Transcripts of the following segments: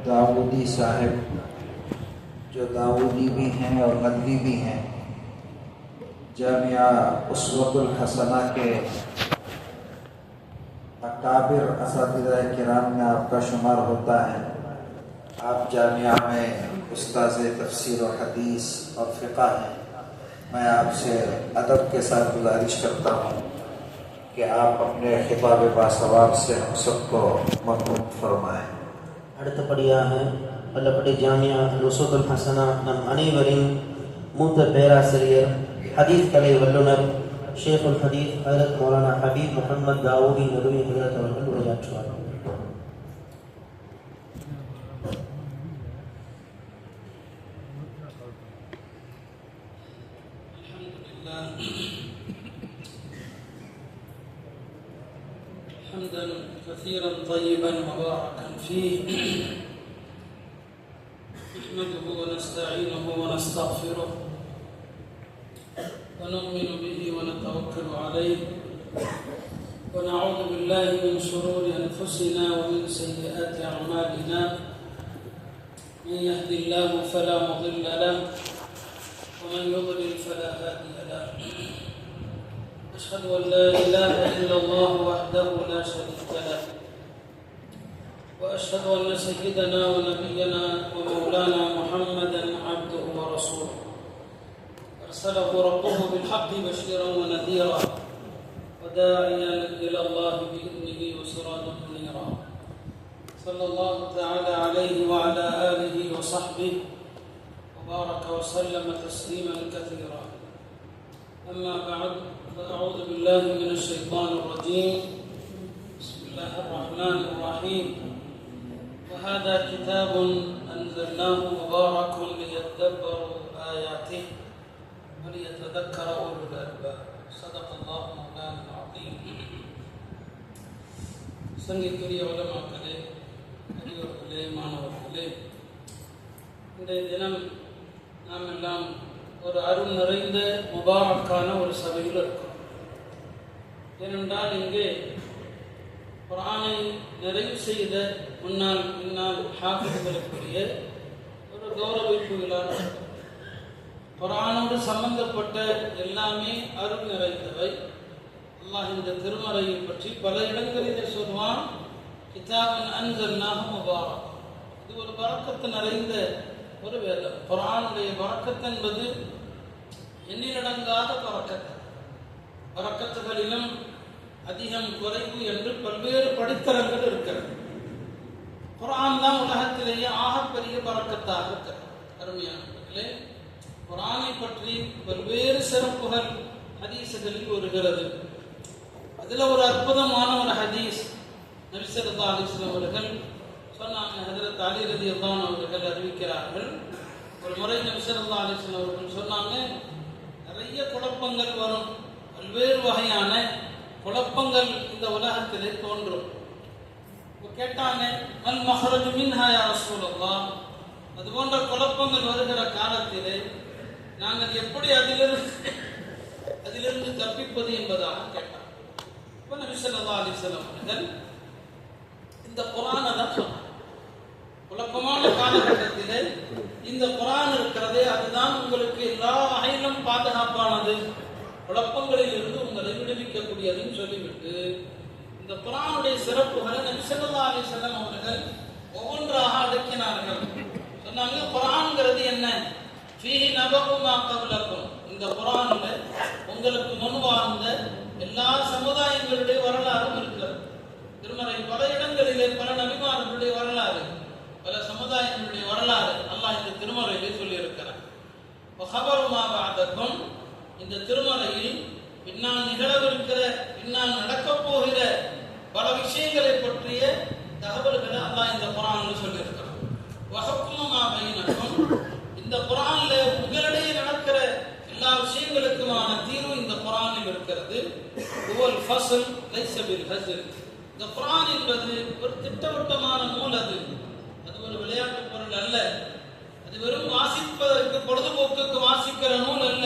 दाऊदी साहब जो दाऊदी भी हैं और नदवी भी हैं, जामिया उसवतुल हसना के अकाबिर असातिज़ा किराम में आपका शुमार होता है। आप जामिया में उस्ताद तफसीर और हदीस और फ़िक़ा हैं। मैं आपसे अदब के साथ गुजारिश करता हूँ कि आप अपने खिताब बासवाब से हम सबको मक़बूल फरमाएँ। அடுத்தபடியாக பள்ளப்பட்டி ஜாமியா உஸ்வத்துல் ஹசனா நம் அனைவரின் மூத்த பேராசிரியர் ஹதீஸ் கலை வல்லுனர் ஷேகுல் ஹதீஸ் ஹஜரத் மௌலானா ஹபீப் முஹம்மது தாவூதி நதுவி ஹஜரத் அவர்கள் உரையாற்றுவார். حمدا كثيرا طيبا مباركا فيه نحمده ونستعينه ونستغفره ونؤمن به ونتوكل عليه ونعوذ بالله من شرور انفسنا ومن سيئات اعمالنا. من يهد الله فلا مضل له ومن يضلل فلا هادي له. أشهد أن لا إله إلا الله وحده لا شريك له وأشهد أن سيدنا ونبينا ومولانا محمدا عبده ورسوله أرسله ربه بالحق بشيرا ونذيرا وداعيا إلى الله بإذنه وسراجا منيرا. صلى الله تعالى عليه وعلى آله وصحبه وبارك وسلم تسليما كثيرا. أما بعد فأعوذ بالله من الشيطان الرجيم. بسم الله الرحمن الرحيم. وهذا كتاب أنزلناه مبارك ليدبروا آياته وليتذكر أولو الألباب. صدق الله مولانا العظيم. சங்கிக்குரிய உலமாக்களே, பெரியவர்களே, மாணவர்களே, இன்றைய தினம் நாம் எல்லாம் ஒரு அருள் நிறைந்த முபாரக்கான ஒரு சபையில் இருக்கும். ஏனென்றால் இங்கே குர்ஆனை நிறைவு செய்த முன்னாள் பின்னால் ஹாஃபிஸ்களுக்குரிய ஒரு கௌரவிப்பு விழா. குர்ஆனோடு சம்பந்தப்பட்ட எல்லாமே அருள் நிறைந்தவை. அல்லாஹ் இந்த திருமறையை பற்றி பல இடங்களிலே சொல்வான், கிதாபன் அன்ஸல்னாஹு முபாரக். இது ஒரு பரக்கத்து நிறைந்த ஒரு வேதம். குர்ஆனுடைய பரக்கத் என்பது எண்ணிலடங்காத பரக்கத்து. பரக்கத்துகளிலும் அதிகம் குறைவு என்று பல்வேறு படித்தரங்கள் இருக்கிறது. குர்ஆன் தான் உலகத்திலேயே ஆகப்பெரிய பரக்கத்தாக இருக்கிறது. அருமையானவர்களே, குர்ஆனை பற்றி பல்வேறு சிறப்புகள் ஹதீஸ்களில் வருகிறது. அதில் ஒரு அற்புதமான ஒரு ஹதீஸ் நபி ஸல்லல்லாஹு அலைஹி வஸல்லம் அவர்கள் சொன்னாங்க. ஹஜ்ரத் அலி ரலியல்லாஹு அன்ஹு அவர்கள் அறிவிக்கிறார்கள், ஒரு முறை நபி ஸல்லல்லாஹு அலைஹி வஸல்லம் அவர்கள் சொன்னாங்க, நிறைய குழப்பங்கள் வரும், பல்வேறு வகையான குழப்பங்கள் இந்த உலகத்திலே தோன்றும். கேட்டாங்க, மல் மஹ்ரஜு மின்ஹா யா ரசூலல்லாஹ், அது போன்ற குழப்பங்கள் வருகிற காலத்திலே நாங்கள் எப்படி அதிலிருந்து தப்பிப்பது என்பதாக கேட்டாங்க. இப்போ நபி ஸல்லல்லாஹு அலைஹி வஸல்லம் அவர்கள் இந்த குர்ஆனை தான் சொன்னாங்க. குழப்பமான காலகட்டத்திலே இந்த குர்ஆன் இருக்கிறதே, அதுதான் உங்களுக்கு எல்லா வகையிலும் பாதுகாப்பானது, குழப்பங்களில் இருந்து உங்களை விடுவிக்கக்கூடியதுன்னு சொல்லிவிட்டு இந்த குர்ஆனுடைய சிறப்புகளை நபி ஸல்லல்லாஹு அலைஹி வஸல்லம் அவர்கள் ஒவ்வொன்றாக அடுக்கினார்கள். சொன்னாங்க, குர்ஆன்ங்கிறது என்ன? ஃபீஹி நபஉ மா கப்லக்கும். இந்த குர்ஆன்ல உங்களுக்கு முன் வாழ்ந்த எல்லா சமுதாயங்களுடைய வரலாறும் இருக்கிறது. திருமறை பல இடங்களிலே பல நபிமார்களுடைய வரலாறு, பல சமுதாயங்களுடைய வரலாறு அல்லாஹ் இந்த திருமறையிலே சொல்லி இருக்கிறார். இந்த திருமறையில் பின்னால் நிகழவிருக்கிற, பின்னால் நடக்கப் போகிற பல விஷயங்களை பற்றிய தகவல்களை அல்லாஹ் இந்த குர்ஆனில் சொல்லி இருக்கிறார். இந்த குர்ஆன்ல உங்களிடையே நடக்கிற எல்லா விஷயங்களுக்குமான தீர்வு இந்த குர்ஆனில் இருக்கிறது. இந்த குர்ஆன் என்பது ஒரு திட்டவட்டமான நூல். அது ஒரு விளையாட்டு பொருள் அல்ல. அது வெறும் வாசிப்பதற்கு, பொழுதுபோக்குக்கு வாசிக்கிற நூல் அல்ல.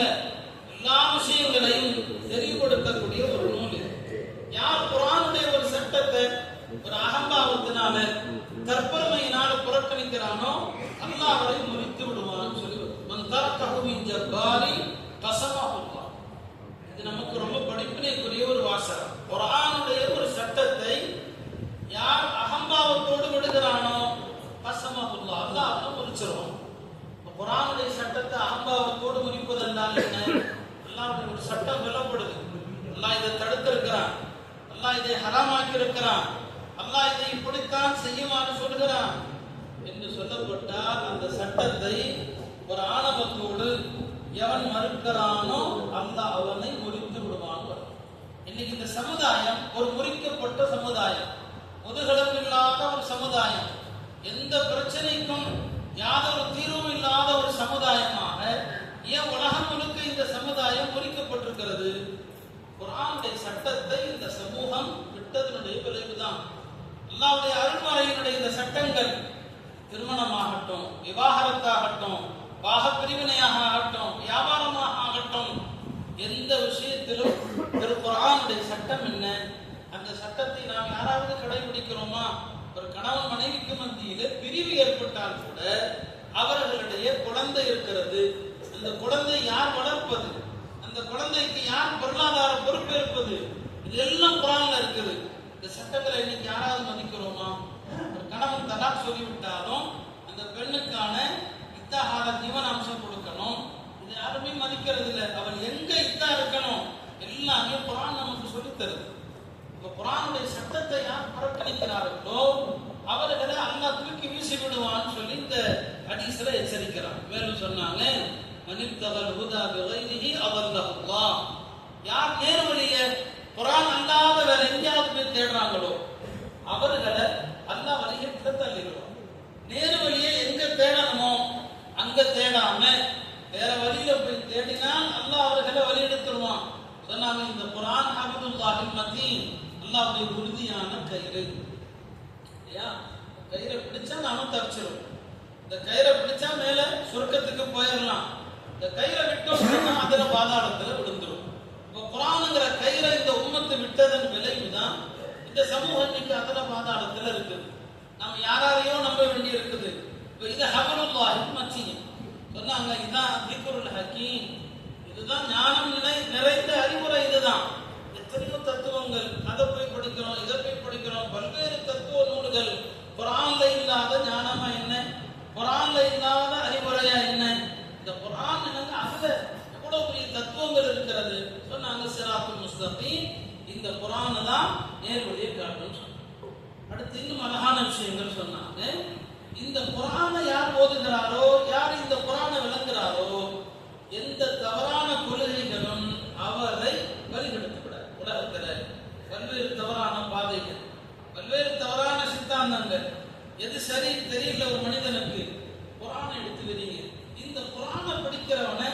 எல்லா விஷயங்களையும் தெளிவுபடுத்தக்கூடிய ஒரு நூல். யார் குர்ஆனுடைய ஒரு சட்டத்தை ஒரு அகம்பாவத்தினால, கற்பனையினால புறக்கணி புறக்கணிக்கிறானோ அல்லாஹ் அவரை முறித்து விடுவான்னு சொல்லி மன் தரக்கஹு மின் ஜப்பாரி கஸமஹுல்லாஹ். இது நமக்கு ரொம்ப படிப்பினைக்குரிய ஒரு வாசகம். குர்ஆனுடைய ஒரு சட்டத்தை யார் அகம்பாவத்தோடு விடுகிறானோ கஸமஹுல்லாஹ், அல்லாஹ் அவனை முறிச்சிருவான். குர்ஆனுடைய சட்டத்தை அகம்பாவத்தோடு முறிப்பது என்றால் என்ன? அல்லாஹ்வுடைய ஒரு சட்டம் சொல்லப்படுது. அல்லாஹ் இதை தடுத்திருக்கிறான், அல்லாஹ் இதை ஹராமாக்கி இருக்கிறான், அல்லாஹ் இதை இப்படித்தான் செய்யுமாறு சொல்கிறான் என்று சொல்லப்பட்டால் அந்த சட்டத்தை ஒரு ஆணவத்தோடு எவன் மறுக்கிறானோ அல்லாஹ் அவனை முறித்து விடுவான். இன்னைக்கு இந்த சமுதாயம் ஒரு முறிக்கப்பட்ட சமுதாயம், முதுகெலும்பு இல்லாத ஒரு சமுதாயம், எந்த பிரச்சனைக்கும் யாதொரு தீர்வும் இல்லாத ஒரு சமுதாயமாக ஏன் உலகம் முழுக்க இந்த சமுதாயம் முறிக்கப்பட்டிருக்கிறது? குர்ஆனுடைய சட்டத்தை இந்த சமூகம் விட்டதனுடைய விளைவுதான். அல்லாஹ்வுடைய அருள்மறையினுடைய இந்த சட்டங்கள் திருமணமாகட்டும், விவாகரத்தாகட்டும், பாகப்பிரிவினையாக ஆகட்டும், வியாபாரமாக ஆகட்டும், எந்த விஷயத்திலும் குர்ஆனுடைய சட்டம் என்ன? அந்த சட்டத்தை நாம் யாராவது கடைபிடிக்கிறோமா? ஒரு கணவன் மனைவிக்கு மத்தியிலே பிரிவு ஏற்பட்டால் கூட அவர்களுடைய குழந்தை இருக்கிறது, அந்த குழந்தை யார் வளர்ப்பது, அந்த குழந்தைக்கு யார் பொருளாதார பொறுப்பேற்பது, இது எல்லாம் குர்ஆன்ல இருக்குது. இந்த சட்டங்களை இன்னைக்கு யாராவது மதிக்கிறோமா? ஒரு கணவன் தலாக் சொல்லிவிட்டாலும் அந்த பெண்ணுக்கான இத்தாகார ஜீவனாம்சம் கொடுக்கணும், இது யாருமே மதிக்கிறது இல்லை. அவன் எங்க இத்தா இருக்கணும் எல்லாமே குர்ஆன் நமக்கு சொல்லித் தருது. இப்ப குர்ஆனுடைய சட்டத்தை யார் புறக்கணிக்கிறார்களோ அவர்களை அல்லாஹ் தூக்கி வீசி விடுவான்னு சொல்லி இந்த ஹதீஸ்ல எச்சரிக்கிறான். மேலும் சொன்னாங்க, மனித்தகல் ஹுதா பிகைரிஹி அதல்லஹுல்லாஹ். யார் நேர்வழியை குர்ஆன் அல்லாத வேற எங்கேயாவது போய் தேடுறாங்களோ அவர்களை அல்லாஹ் வழியை தள்ளிடுவான். நேர்வழியை எங்க தேடணுமோ அங்க தேடாம வேற வழியில போய் தேடினால் அல்லாஹ் அவர்களை வழி எடுத்துருவான். சொன்னாங்க, இந்த குர்ஆன் ஹபிதுல்லாஹில் மதீன், அல்லாஹ்வுடைய உறுதியான கயிறு. கயிறை பிடிச்சா நாம தப்பிச்சிடும். இந்த கயிறை பிடிச்சா மேல சொர்க்கத்துக்கு போயிடலாம். இந்த கயிறை விட்டோம்னா அதுல பாதாளத்துல விழுந்துடும். இப்போ குர்ஆனுங்கிற கயிறை இந்த உம்மத்து விட்டதன் விளைவுதான் இந்த சமூகம் இன்னைக்கு அதுல பாதாளத்துல இருக்குது. நம்ம யாரையோ நம்ப வேண்டி இருக்குது. இப்போ இது ஹபிதுல்லாஹில் மதீன் சொன்னாங்க, இதான் திக்ருல் ஹகீம், இதுதான் ஞானம் நிறைந்த அறிவுரை. இதுதான் எத்தனையோ தத்துவங்கள், அதை போய் படிக்கிறோம், இதை போய் படிக்கிறோம், பல்வேறு தத்துவ நூல்கள். குர்ஆன்ல இல்லாத ஞானமா என்ன, குர்ஆன்ல இல்லாத அறிவுரையா என்ன? இந்த குர்ஆன் என்னங்க, அதுல எவ்வளவு பெரிய தத்துவங்கள் இருக்கிறது. சொன்னாங்க, சிராத்துல் முஸ்தகீம், இந்த குர்ஆன் தான் நேர்வழியை காட்டும். அடுத்து இன்னும் அழகான விஷயங்கள் சொன்னாங்க. இந்த குர்ஆனை யார் ஓதுகிறாரோ, யார் இந்த குர்ஆனை விளங்குகிறாரோ, எந்த தவறான கொள்கைகளும் அவரை வழிகெடுத்து விட. உலகத்துல பல்வேறு தவறான பாதைகள், பல்வேறு தவறான சித்தாந்தங்கள், எது சரி தெரியல ஒரு மனிதனுக்கு, குர்ஆனை எடுத்து விடுங்க. இந்த குர்ஆனை படிக்கிறவனை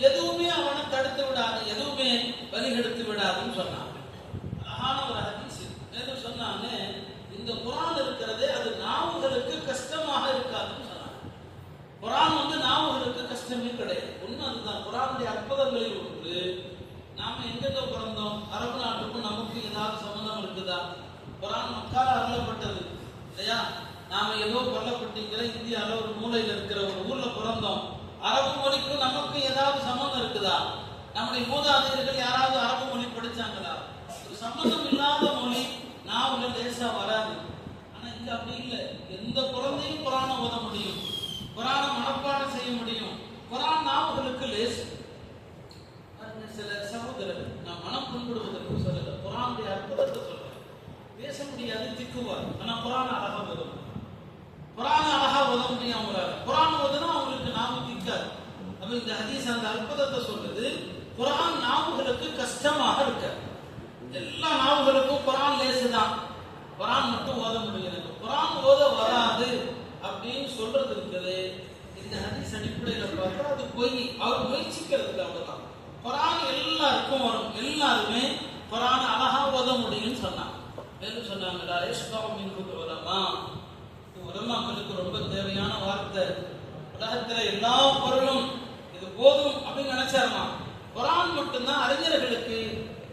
எதுவுமே அவனை தடுத்து விடாது, எதுவுமே வழிகெடுத்து விடாதுன்னு சொன்னாங்க. அழகான ஒரு ஹதீஸ். மேலும் சொன்னாங்க, இந்த குர்ஆன் இருக்கிறதே அது நாவுகளுக்கு கஷ்டமாக இருக்காதுன்னு சொன்னாங்க. குர்ஆன் நாவுகளுக்கு கஷ்டமே கிடையாது. ஒண்ணு அதுதான் குர்ஆனுடைய அற்புதங்களில் ஒன்று. நாம எங்கெங்க பிறந்தோம்? அரபு நாட்டுக்கும் நமக்கு ஏதாவது சம்பந்தம் இருக்குதா? குர்ஆன் மக்கால அருளப்பட்டது இல்லையா? நாம ஏதோ கொல்லப்பட்டிருக்கிற இந்தியாவில் ஒரு மூலையில் இருக்கிற ஒரு ஊர்ல பிறந்தோம். அரபு மொழிக்கும் நமக்கு ஏதாவது சம்பந்தம் இருக்குதா? நம்முடைய மூதாதையர்கள் யாராவது அரபு மொழி படிச்சாங்களா? ஒரு சம்பந்தம் இல்லாத மொழி நாவுல லேசா வராது. ஆனா இங்க அப்படி இல்லை. எந்த குழந்தையும் குர்ஆனை ஓத முடியும், குர்ஆனை மனப்பாடம் செய்ய முடியும். குர்ஆன் நாவுகளுக்கு லேசு. சில சகோதரர்கள் நான் மனம் புண்படுவதற்கு சொல்லல, குர்ஆனுடைய அற்புதத்தை சொல்றேன். பேச முடியாது, திக்குவார். ஆனா குர்ஆன் அழகா ஓதும். குர்ஆன் அழகா ஓத முடியும் அவங்களால. குர்ஆன் ஓதுனா அவங்களுக்கு நாவு திக்காது. அப்ப இந்த ஹதீஸ் அந்த அற்புதத்தை சொல்லுது. குர்ஆன் நாவுகளுக்கு கஷ்டமாக இருக்காது. எல்லா நாவுகளுக்கும் குர்ஆன் லேசுதான். குர்ஆன் மட்டும் ஓத முடியாது, குர்ஆன் ஓத வராது அப்படின்னு சொல்றது இருக்குது. இந்த ஹதீஸ் அடிப்படையில பார்த்தா அது பொய். அவர் முயற்சிக்கிறதுக்கு அவ்வளவுதான். குர்ஆன் எல்லாருக்கும் வரும், எல்லாருமே குர்ஆன் அழகா ஓத முடியும்னு சொன்னாங்க. மேலும் சொன்னாங்க, உலமாக்களுக்கு ரொம்ப தேவையான வார்த்தை. உலகத்துல எல்லா பொருளும் இது போதும் அப்படின்னு நினைச்சாருமா, குர்ஆன் மட்டும்தான் அறிஞர்களுக்கு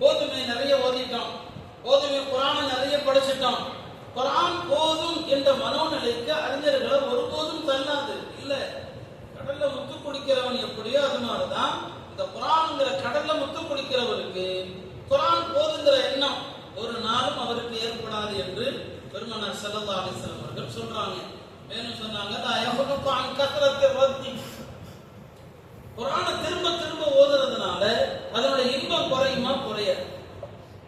போதுமே, நிறைய ஓதிட்டோம், போதுமே குர்ஆனை நிறைய படிச்சிட்டோம், குர்ஆன் போதும் என்ற மனோநிலைக்கு அறிஞர்களை ஒருபோதும் பெருமானார் ஸல்லல்லாஹு அலைஹி வஸல்லம் அவர்கள் சொல்றாங்க. மேலும் சொன்னாங்க, யஹ்லுகு அன் கத்ரத்தி ரத்தி, குர்ஆனை திரும்ப திரும்ப ஓதுறதுனால அதனுடைய இன்பம் குறையுமா? குறையாது.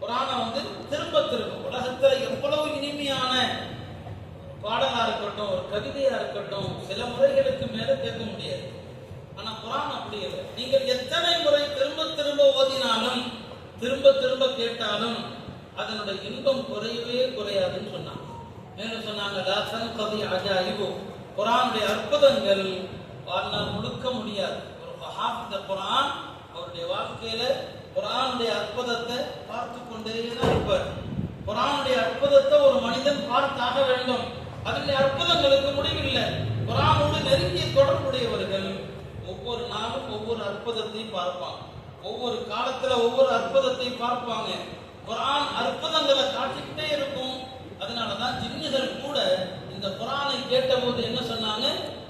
குர்ஆனை திரும்ப திரும்ப உலகத்துல எவ்வளவு இனிமையான பாடலா இருக்கட்டும், ஒரு கவிதையா இருக்கட்டும், சில முறைகளுக்கு மேல கேட்க முடியாது. ஆனா குர்ஆன் அப்படி இல்லை. நீங்கள் எத்தனை முறை திரும்ப திரும்ப ஓதினாலும், திரும்ப திரும்ப கேட்டாலும் அதனுடைய இன்பம் குறையவே குறையாதுன்னு சொன்னாங்க. மேலும் சொன்னாங்க, லா தன்கதி அஜாயிபு, குர்ஆனுடைய அற்புதங்கள் வாழ்நாள் முழுக்க முடியாது. ஒரு ஹாஃபித குர்ஆன் அவருடைய வாழ்க்கையில குர்ஆனுடைய அற்புதத்தை பார்த்து கொண்டே தான் இருப்பார். குர்ஆனுடைய அற்புதத்தை ஒரு மனிதன் பார்த்தாக வேண்டும். அதனுடைய அற்புதங்களுக்கு முடிவில்லை. குர்ஆனோடு நெருங்கிய தொடர்புடையவர்கள் ஒவ்வொரு நாளும் ஒவ்வொரு அற்புதத்தை பார்ப்பாங்க. ஒவ்வொரு காலத்துல ஒவ்வொரு அற்புதத்தை பார்ப்பாங்க. குர்ஆன் அற்புதங்களை காட்டிக்கிட்டே இருக்கும். அதனாலதான் ஜின்னுகள் கூட இந்த குர்ஆனை கேட்டபோது என்ன சொன்னாங்க?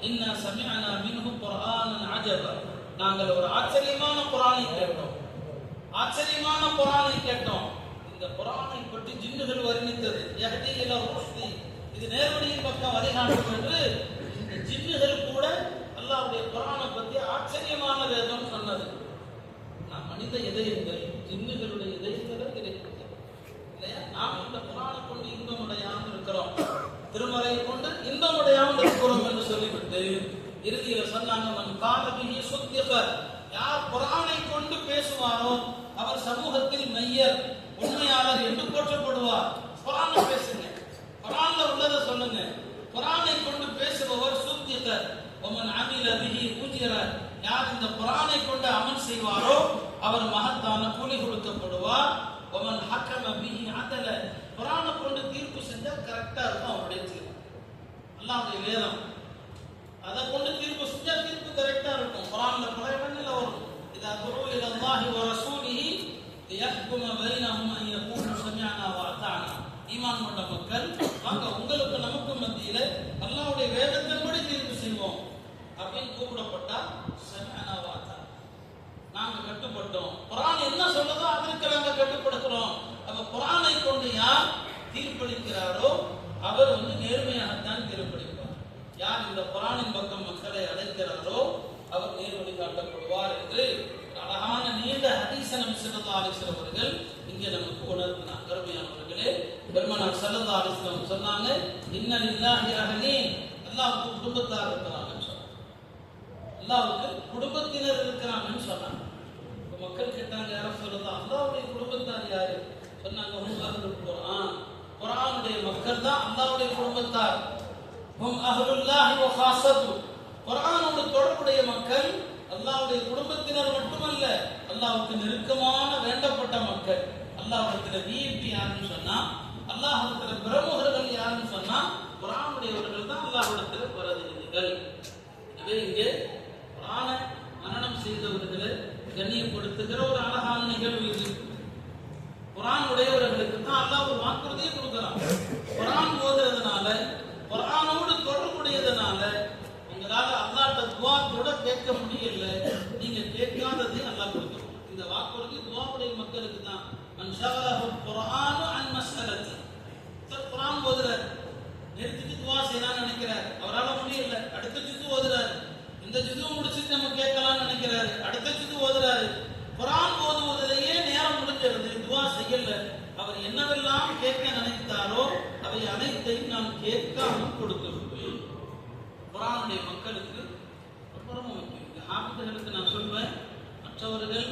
இன்னா சமிஅனா மின்ஹு குர்ஆனன் அஜபா, நாங்கள் ஒரு ஆச்சரியமான குர்ஆனை கேட்டோம், ஆச்சரியமான குர்ஆனை கேட்டோம். இந்த குர்ஆனை பற்றி ஜின்னுகள் வர்ணித்தது, யஹ்தி இலா ருஷ்தி, இது நேர்வழியின் பக்கம் வழிகாட்டும் என்று இந்த ஜின்னுகள் கூட அல்லாஹ்வுடைய குர்ஆனை பற்றி ஆச்சரியமான வேதம் சொன்னது. நாம் மனித இதயங்கள் ஜின்னுகளுடைய இதயங்களை கிடைக்கிறது இல்லையா? நாம் இந்த குர்ஆனை கொண்டு இன்பமுடையாமல் இருக்கிறோம், திருமறையை கொண்டு இன்பமுடையாமல் இருக்கிறோம் என்று சொல்லிவிட்டு இறுதியில சொன்னாங்க, மன் கால பிஹி சுத்திக, யார் குர்ஆனை கொண்டு பேசுவாரோ அவர் சமூகத்தில் மெய்யர், உண்மையாளர் என்று போற்றப்படுவார். குர்ஆனை பேசுங்க, குர்ஆன்ல உள்ளதை சொல்லுங்க. குர்ஆனை கொண்டு பேசுபவர் சுத்திக, வமன் அமில பிஹி உஜிர, யார் இந்த குர்ஆனை கொண்டு அமல் செய்வாரோ அவர் மகத்தான கூலி கொடுக்கப்படுவார். வமன் ஹக்கம பிஹி அதல, குர்ஆனை கொண்டு தீர்ப்பு செஞ்சா கரெக்டா இருக்கும் அவருடைய தீர்ப்பு. அல்லாஹ்வுடைய வேதம் அதை கொண்டு தீர்ப்பு செஞ்சா தீர்ப்பு கரெக்டா இருக்கும். குர்ஆன்ல பல இடங்கள்ல வரும், இதா துஉ இலல்லாஹி வ ரசூலிஹி லியஹ்கும பைனஹும் அன் யகூலு சமிஅனா வ அதானா, ஈமான் கொண்ட மக்கள் வாங்க உங்களுக்கு நமக்கு மத்தியில அல்லாஹ்வுடைய வேதத்தின்படி தீர்ப்பு செய்வோம் அப்படின்னு கூப்பிடப்பட்டா சமிஅனா வ அதானா, நாங்க கட்டுப்பட்டோம். குர்ஆன் என்ன சொல்லுதோ அதற்கு நாங்க கட்டுப்படுகிறோம். அப்ப குர்ஆனை கொண்டு யார் தீர்ப்பளிக்கிறாரோ அவர் நேர்மையாகத்தான் தீர்ப்பளிப்பார். யார் இந்த குர்ஆனின் பக்கம் மக்களை அழைக்கிறாரோ அவர் நேர்வழி காட்டப்படுவார் என்று அழகான நீண்ட ஹதீஸை நபி ஸல்லல்லாஹு அலைஹி வஸல்லம் அவர்கள் இங்கே நமக்கு உணர்த்தினார். கருமையானவர்களே, பெருமானார் ஸல்லல்லாஹு அலைஹி வஸல்லம் சொன்னாங்க, இன்ன லில்லாஹி அஹ்லீன், அல்லாஹ்வுக்கு குடும்பத்தார் இருக்கிறாங்கன்னு சொன்னாங்க. அல்லாஹ்வுக்கு குடும்பத்தினர் இருக்கிறாங்கன்னு சொன்னாங்க. மக்கள் கேட்டாங்க, யார சொல்லலாம், அல்லாஹ்வுடைய குடும்பத்தார் யாரு? சொன்னாங்க, ஹும் அஹ்லுல் குர்ஆன், குர்ஆனுடைய மக்கள் தான் அல்லாஹ்வுடைய குடும்பத்தார். ஹும் அஹ்லுல்லாஹி வ ஹாஸத்து, குர்ஆனோடு தொடர்புடைய மக்கள் அல்லாஹ்வுடைய குடும்பத்தினர் மட்டுமல்ல, அல்லாஹ்வுக்கு நெருக்கமான வேண்டப்பட்ட மக்கள். அல்லாஹ்விடத்தில் விஐபி யாருன்னு சொன்னா, அல்லாஹ்விடத்தில் பிரமுகர்கள் யாருன்னு சொன்னா குர்ஆனுடையவர்கள் தான் அல்லாஹ்விடத்தில் பிரதிநிதிகள். எனவே இங்கே குர்ஆனை மனனம் செய்தவர்களை கண்ணியப்படுத்துகிற ஒரு அழகான நிகழ்வு இது. குர்ஆன் உடையவர்களுக்கு தான் அல்லாஹ் ஒரு வாக்குறுதியை கொடுக்கிறான். குர்ஆன் ஓதுறதுனால, குர்ஆனோடு தொடர்புடையதுனால உங்களால அல்லாஹ்ட்ட துஆ கூட கேட்க முடியல, நீங்க கேட்காததை அல்லாஹ் கொடுக்கிறான். இந்த வாக்குறுதி துஆவுடைய மக்களுக்கு தான். மன் ஷகலஹு குர்ஆனு அன் மஸ்அலத்தி, குர்ஆன் ஓதுறார், நிறுத்திட்டு துஆ செய்யலாம்னு நினைக்கிறார், அவரால் முடியல, அடுத்த ஜுது ஓதுறாரு, இந்த ஜுது முடிச்சுட்டு நம்ம கேட்கலாம்னு நினைக்கிறாரு, அடுத்த ஜுது ஓதுறாரு. குர்ஆன் ஓதுவதிலேயே நேரம் முடிஞ்சிருது, துஆ செய்யல. அவர் என்னவெல்லாம் கேட்க நினைத்தாரோ அவை அனைத்தையும் நாம் கேட்காமல் கொடுத்து விடுவேன். குர்ஆனுடைய மக்களுக்கு ரொம்ப முக்கியம். இந்த ஹாஃபிதுகளுக்கு நான் சொல்வேன், மற்றவர்கள்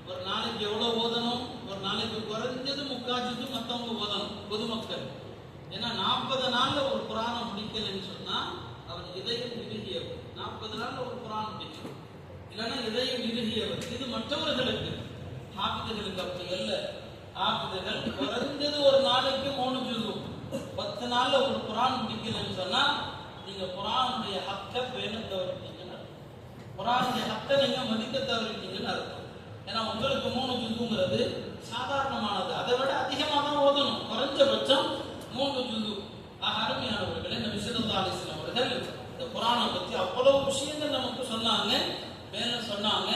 ஒரு நாளைக்கு எவ்வளவு ஓதணும், ஒரு நாளைக்கு குறைஞ்சது 3/4 ஜுது மற்றவங்க ஓதணும், பொதுமக்கள். ஏன்னா 40 நாள்ல ஒரு குர்ஆனை முடிக்கலன்னு சொன்னா அவன் இதயம் இறுகியவர். 40 நாள்ல ஒரு குர்ஆன் முடிக்கணும், இல்லைன்னா இதயம் இறுகியவர். இது மற்றவர்களுக்கு, ஹாஃபிதுகளுக்கு அப்படி அல்ல. ஹாஃபிதுகள் குறைஞ்சது ஒரு நாளைக்கு 3 ஜுது, 10 நாள்ல ஒரு குர்ஆன் முடிக்கலன்னு சொன்னா நீங்க குர்ஆனுடைய ஹக்கை பேண தவறிட்டீங்கன்னு அர்த்தம். குர்ஆனுடைய ஹக்கை நீங்க மதிக்க தவறிட்டீங்கன்னு அர்த்தம். ஏன்னா உங்களுக்கு 3 ஜுதுங்கிறது சாதாரணமானது, அதை விட அதிகமாக தான் ஓதணும், குறைஞ்சபட்சம் 3 ஜுது. அருமையானவர்களே, நபி ஸல்லல்லாஹு அலைஹி வஸல்லம் அவர்கள் இந்த குர்ஆனை பற்றி அவ்வளவு விஷயங்கள் நமக்கு சொன்னாங்க. மேலும் சொன்னாங்க,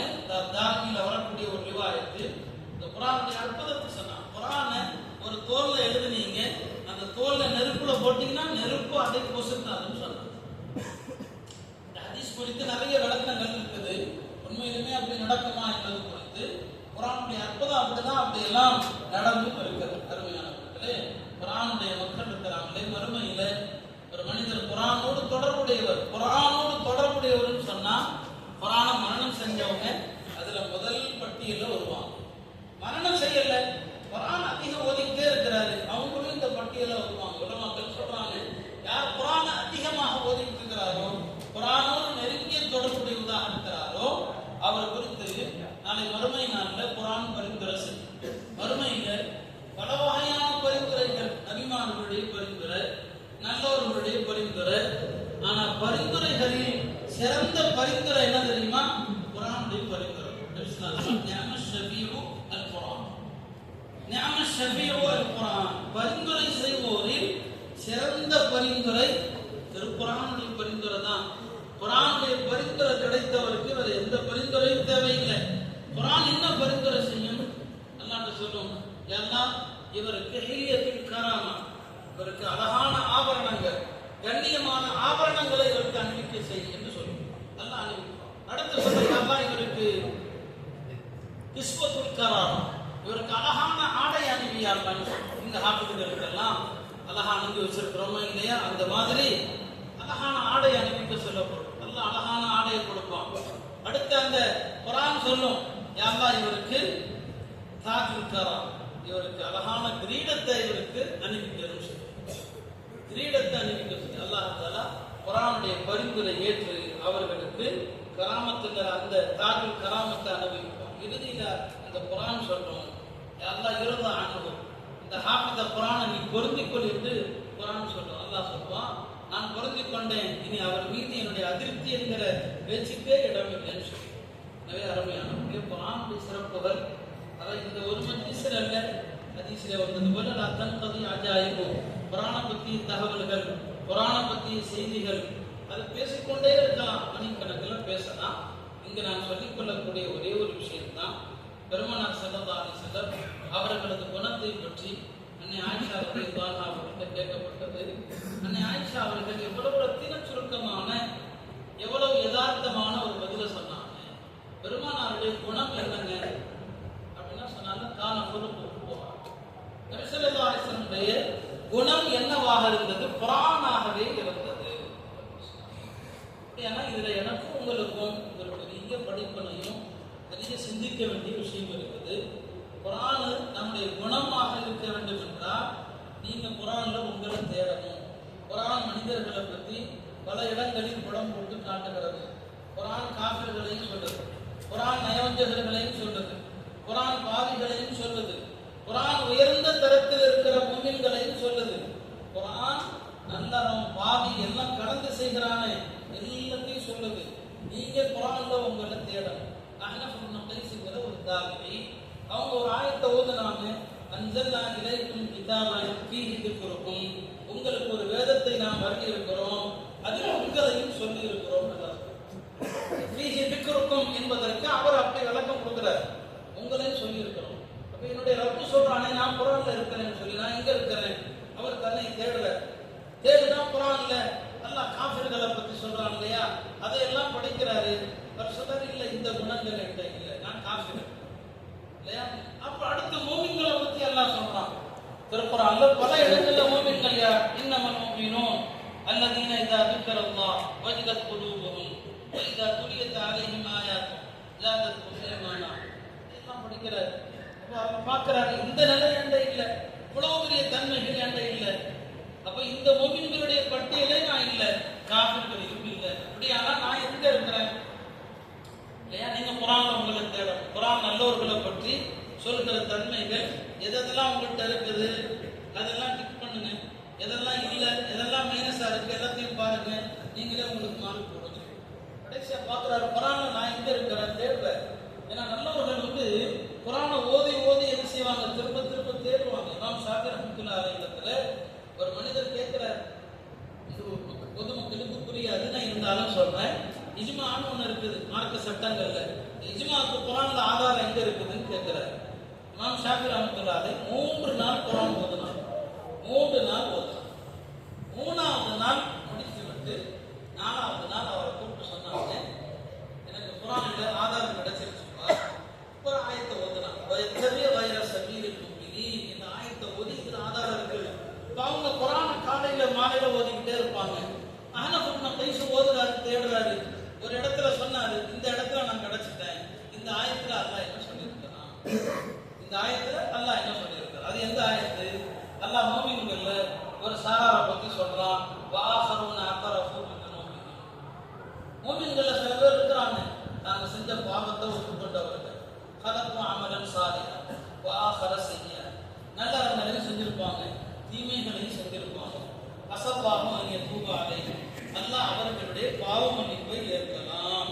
தாரிமில வரக்கூடிய ஒரு ரிவாயத்து இந்த குர்ஆனுடைய அற்புதத்தை சொன்னாங்க. குர்ஆனை ஒரு தோல்ல எழுதுனீங்க, அந்த அந்த தோல்ல நெருப்புல போட்டீங்கன்னா நெருப்பு அதை பொசுக்காதுன்னு சொன்னாங்க. இந்த ஹதீஸ் குறித்து நிறைய விளக்கங்கள் இருக்குது. உண்மையிலுமே அப்படி நடக்குமா என்பது குறித்து குர்ஆனுடைய அற்புதம் அப்படிதான், அப்படி எல்லாம் நடந்தும் இருக்கிறது. அருமையானவர்களே, குர்ஆனுடைய மக்கள் இருக்கிறாங்களே, மறுமையில ஒரு மனிதர் குர்ஆனோடு தொடர்புடையவர், குர்ஆனோடு தொடர்புடையவர்னு சொன்னா குர்ஆனை மரணம் செஞ்சவங்க அதுல முதல் பட்டியல்ல வருவாங்க. மரணம் செய்யல, குர்ஆன் அதிகம் ஓதிக்கிட்டே இருக்கிறாரு, அவங்களும் இந்த பட்டியல வருவாங்க. உலமாக்கள் சொல்றாங்க, யார் குர்ஆனை அதிகமாக ஓதிக்கிட்டு இருக்கிறாரோ, குர்ஆனோடு நெருங்கிய தொடர்புடையவதாக இருக்கிறாரோ, அவர் குறித்து நாளை மறுமை நாள்ல குர்ஆன் பரிந்துரை செய்யும். மறுமையில பல வகையான பரிந்துரைகள், நபிமார்களுடைய பரிந்துரை, நல்லவர்களுடைய பரிந்துரை. ஆனா பரிந்துரைகளில் சிறந்த பரிந்துரை என்ன தெரியுமா? குர்ஆனுடைய பரிந்துரை. பரிந்துரை செய்வோரில் சிறந்த பரிந்துரை திருக்குர்ஆனுடைய பரிந்துரை தான். குர்ஆனுடைய பரிந்துரை கிடைத்தவருக்கு வேற எந்த பரிந்துரையும் தேவையில்லை. குர்ஆன் என்ன பரிந்துரை செய்யும்? அல்லாஹ் சொல்லும், எல்லாம் இவருக்கு ஹிலியத்தில் கராமா, இவருக்கு அழகான ஆபரணங்கள், கண்ணியமான ஆபரணங்களை இவருக்கு அணிவிக்க செய்யும் என்று சொல்லும். அல்லாஹ் அணிவிப்பான். அடுத்து சொல்றது, அல்லாஹ் இவருக்கு கிஸ்வத்துல் கராமா, இவருக்கு அழகான ஆடை அணிவியார்கள். இந்த ஹாஃபிதுகளுக்கெல்லாம் அழகா அணிந்து வச்சிருக்கிறோமா இல்லையா? அந்த மாதிரி அழகான ஆடை அணிவிக்க சொல்லப்படும். நல்ல அழகான ஆடையை கொடுப்பான். அடுத்து அந்த குர்ஆன் சொல்லும், அல்லாஹ் இவருக்கு தாஜுல் கராம், இவருக்கு அழகான கிரீடத்தை இவருக்கு அணிவிக்கணும் சொல்லி, கிரீடத்தை அணிவிக்க சொல்லி அல்லாஹ் தஆலா குர்ஆனுடைய பரிந்துரை ஏற்று அவர்களுக்கு கராமத்துங்கிற அந்த தாஜுல் கராமத்தை அனுபவிப்பான். இறுதியில அந்த குர்ஆன் சொல்லும், அல்லாஹ் இருந்த அனுபவம், இந்த ஹாஃபித குர்ஆனை நீ பொருந்திக்கொள் என்று குர்ஆன் சொல்லும். அல்லாஹ் சொல்லுவான், நான் பொருந்திக் கொண்டேன், இனி அவர் மீது என்னுடைய அதிருப்தி என்கிற பேச்சுக்கே இடமில்லைன்னு சொல்லி. எனவே அருமையான குர்ஆனுடைய சிறப்புகள் அதை இந்த ஒரு மஜ்லிஸில் அல்ல, ஹதீஸிலே வந்தது போல தன்கதி அஜாயிபு, குர்ஆனை பற்றிய தகவல்கள், குர்ஆனை பற்றிய செய்திகள், அதை பேசிக்கொண்டே இருக்கலாம், மணிக்கணக்கில் பேசலாம். இங்கு நான் சொல்லிக்கொள்ளக்கூடிய ஒரே ஒரு விஷயம்தான், பெருமானார் ஸல்லல்லாஹு அலைஹி வஸல்லம் அவர்களது குணத்தை பற்றி அன்னை ஆயிஷா ரலியல்லாஹு அன்ஹா அவர்கள் கேட்கப்பட்டது. அன்னை ஆயிஷா அவர்கள் எவ்வளவு ரத்தின சுருக்கமான, எவ்வளவு யதார்த்தமான ஒரு பதில சொன்னாங்க. பெருமானாருடைய குணம் என்னங்க அப்படின்னா சொன்னாங்க, கான குலுக்கு நபி ஸல்லல்லாஹு அலைஹி வஸல்லுடைய குணம் என்னவாக இருந்தது? குர்ஆனாகவே இருந்தது. அப்படியானா இதுல எனக்கும் உங்களுக்கும் ஒரு பெரிய படிப்பனையும் பெரிய சிந்திக்க வேண்டிய விஷயம் இருக்குது. குர்ஆன் நம்முடைய குணமாக இருக்க வேண்டும் என்றால் நீங்க குர்ஆன்ல உங்களை தேடணும். குர்ஆன் மனிதர்களை பற்றி பல இடங்களில் படம் போட்டு காட்டுகிறது. குர்ஆன் காஃபிர்களையும் சொல்லுது, குர்ஆன் நயவஞ்சகர்களையும் சொல்லுது, குர்ஆன் பாவிகளையும் சொல்லுது, குர்ஆன் உயர்ந்த தரத்தில் இருக்கிற முஃமின்களையும் சொல்லுது. குர்ஆன் நல்லறம் பாவி எல்லாம் கடந்து செய்கிறானே எல்லாத்தையும் சொல்லுது. நீங்க குர்ஆன்ல உங்களை தேடணும். அஹ்னஃப் இப்னு கைஸ்ங்கிற ஒரு தாபி, அவங்க ஒரு ஆயத்தை ஓதுனாங்க, அன்ஸல்னா இலைக்கும் கிதாபன் ஃபீஹி திக்ருக்கும், உங்களுக்கு ஒரு வேதத்தை நாம் வழங்கி இருக்கிறோம், அதில் உங்களையும் சொல்லி இருக்கிறோம். ஃபீஹி திக்ருக்கும் என்பதற்கு அவர் அப்படி விளக்கம் கொடுக்கிறார், உங்களையும் சொல்லி இருக்கிறோம். அப்ப என்னுடைய ரப்பு சொல்றானே, நான் குர்ஆன்ல இருக்கிறேன்னு சொல்லி, நான் எங்க இருக்கிறேன்? அவர் தன்னை தேடல, தேடுனா குர்ஆன்ல அல்லாஹ் காஃபிர்களை பத்தி சொல்றான் இல்லையா, அதையெல்லாம் படிக்கிறாரு. அவர் சொல்றாரு, இல்ல இந்த குணங்கள் என்கிட்ட இல்லை, நான் காஃபிர் இல்லையா. அப்ப அடுத்து மூமின்களை பத்தி அல்லாஹ் சொல்றான் திருக்குர்ஆன்ல பல இடங்கள்ல. மூமின்கள் யார்? இன்னமல் முஃமினூன் அல்லதீன இதா ذكرல்லாஹ் வஜிலத் குலூபுஹும் வ இதா துலியத் அலைஹிம் ஆயாத்து ஸாதத்ஹும் ஈமானா. இதெல்லாம் படிக்கிறாரு. அப்ப அவர் பார்க்கறாரு, இந்த நிலை என்கிட்ட இல்லை, இவ்வளவு பெரிய தன்மைகள் என்கிட்ட இல்லை. அப்ப இந்த மூமின்களுடைய பட்டியலே நான் இல்லை, காஃபிர்களும் இல்லை. அப்படியானா நான் எங்க இருக்கிறேன் இல்லையா? நீங்க குர்ஆன்ல உங்களை தேடணும். குர்ஆன் நல்லவர்களை பற்றி சொல்கிற தன்மைகள் எதெல்லாம் உங்கள்கிட்ட இருக்குது அதெல்லாம் டிக் பண்ணுங்க, எதெல்லாம் இல்லை, எதெல்லாம் மைனஸா இருக்கு எல்லாத்தையும் பாருங்க, நீங்களே உங்களுக்கு மார்க் போடுங்க. கடைசியா பாக்குறாரு, குர்ஆன்ல நான் எங்க இருக்கிறேன் தேடல. ஏன்னா நல்லவர்கள் குர்ஆனை ஓதி ஓதி என்ன செய்வாங்க? திரும்ப திரும்ப தேடுவாங்க. இமாம் ஷாஃபி ரஹ்மத்துல்லாஹி அலைஹி இடத்துல ஒரு மனிதர் கேட்கிறார், இது பொதுமக்களுக்கு புரியாது, நான் இருந்தாலும் சொல்றேன். இஜ்மான்னு ஒண்ணு இருக்குது மார்க்க சட்டங்கள்ல, இஜ்மாக்கு குர்ஆன்ல ஆதாரம் எங்க இருக்குதுன்னு கேட்கிறார். இமாம் ஷாஃபி ரஹ்மத்துல்லாஹி 3 நாள் குர்ஆன் ஓதுனாங்க. 3 நாள் ஓதலாம். 3வது நாள் முடித்து விட்டு 4வது நாள் அவரை கூப்பிட்டு சொன்னாங்க, எனக்கு குர்ஆனில் ஆதாரம் கிடைச்சிருச்சுப்பா, ஒரு ஆயத்தை ஓதுனா எத்தனைய வைரஸ் மீறி இந்த ஆயத்தை ஓதி இதுல ஆதாரம் இருக்குது. இப்போ அவங்க குர்ஆனை காலையில மாலையில ஓதிக்கிட்டே இருப்பாங்க. அஹ்னஃப் இப்னு கைஸ் ஓதுறாரு, தேடுறாரு. ஒரு இடத்துல சொன்னாரு, இந்த இடத்துல நான் கிடைச்சிட்டேன், இந்த ஆயத்துல அல்லாஹ் என்ன சொல்லியிருக்கிறான், இந்த ஆயத்துல அல்லாஹ் என்ன சொல்லியிருக்கிறார், அது எந்த ஆயத்து? அல்லாஹ் மூமின்கள்ல ஒரு சாராரை பத்தி சொல்றான், வாஹரூன அக்ரஃபு மினல் மூமினீன். மூமின்கள்ல சில பேர் இருக்கிறாங்க, நாங்க செஞ்ச பாவத்தை ஒப்புக்கொண்டவர்கள், கலப்பு அமலன் சாலிஹன் வாஹர செய்ய, நல்ல அமலையும் செஞ்சிருப்பாங்க, தீமைகளையும் செஞ்சிருப்பாங்க. அசல்லாஹு அன் யதூப அலைஹிம், அல்லாஹ் அவர்களுடைய பாவ மன்னிப்பை ஏற்கலாம்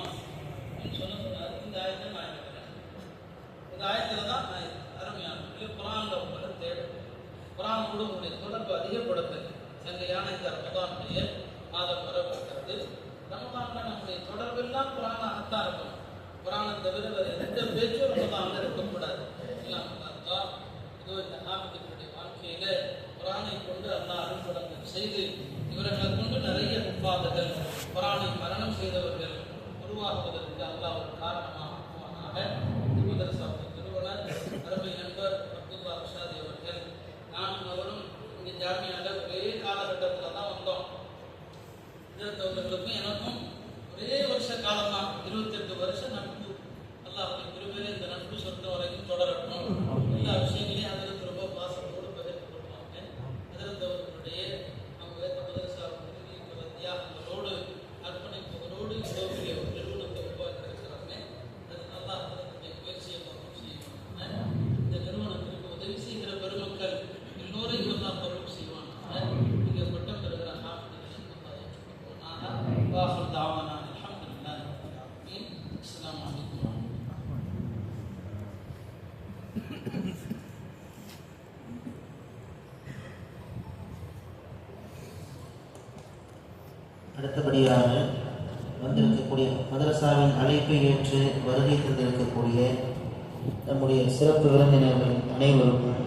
சொன்னார். இந்த ஆயத்தை நான் இருக்கிறேன், இந்த ஆயத்துல தான் நான் அருமையான குர்ஆன்ல உங்களை தேடும். குர்ஆன் கூட உங்களுடைய தொடர்பு அதிகப்படுத்துது. சங்கையான இந்த ரமதானுடைய மாதம் வரப்பட்டது. ரமதான்ல நம்முடைய தொடர்பெல்லாம் குர்ஆனாகத்தான் இருக்கணும். குர்ஆனை தவிர வேறு எந்த பேச்சும் ரமதான்ல இருக்கக்கூடாது. அல்லாஹ் இதோ இந்த ஹாஃபிதுகளுடைய வாழ்க்கையில குர்ஆனை கொண்டு அல்லாஹ் அருள்படங்கள் செய்து இவர்களை கொண்டு நிறைய முப்பாதுகள், குர்ஆனை மரணம் செய்தவர்கள் உருவாகுவதற்கு அல்லாஹ் ஒரு காரணமாக மதரசாவுடைய நிறுவனர் அருமை நண்பர் அப்துல்லா ரஷாதி அவர்கள், நானும் அவரும் இங்கே ஜாமியால ஒரே காலகட்டத்தில் தான் வந்தோம். இருந்தவர்களுக்கும் எனக்கும் ஒரே வருஷ காலம் தான், 28 வருஷம் நட்பு. அல்லாஹ்வுடைய கிருபையிலே இந்த நட்பு சொர்க்கம் வரைக்கும் தொடரட்டும். எல்லா விஷயங்களையும் அதில் ரொம்ப பாசத்தோடு பகிர்ந்து கொள்வாங்க. அதிர்ந்தவர்களுடைய அவங்க மதரசாவுடைய தியாகங்களோடு அர்ப்பணிப்புகளோடு இவ்வளோ பெரிய ஒரு நிறுவனத்தை உருவாக்கி இருக்கிறாங்க. அது நல்லா அதனுடைய முயற்சியை பார்க்கும் செய்வாங்க. இந்த நிறுவனத்திற்கு உதவி செய்கிற பெருமக்கள் எல்லோரையும் எல்லாம் பொருள் செய்வாங்க. இங்கே பட்டம் பெறுகிற வாஹர் தாவானா அல்ஹம்துலில்லாஹ். அஸ்ஸலாமு அலைக்கும். அடுத்தபடியாக வந்திருக்கக்கூடிய மதரசாவின் அழைப்பை ஏற்று வருகை தந்திருக்கக்கூடிய நம்முடைய சிறப்பு விருந்தினர்கள் அனைவருக்கும்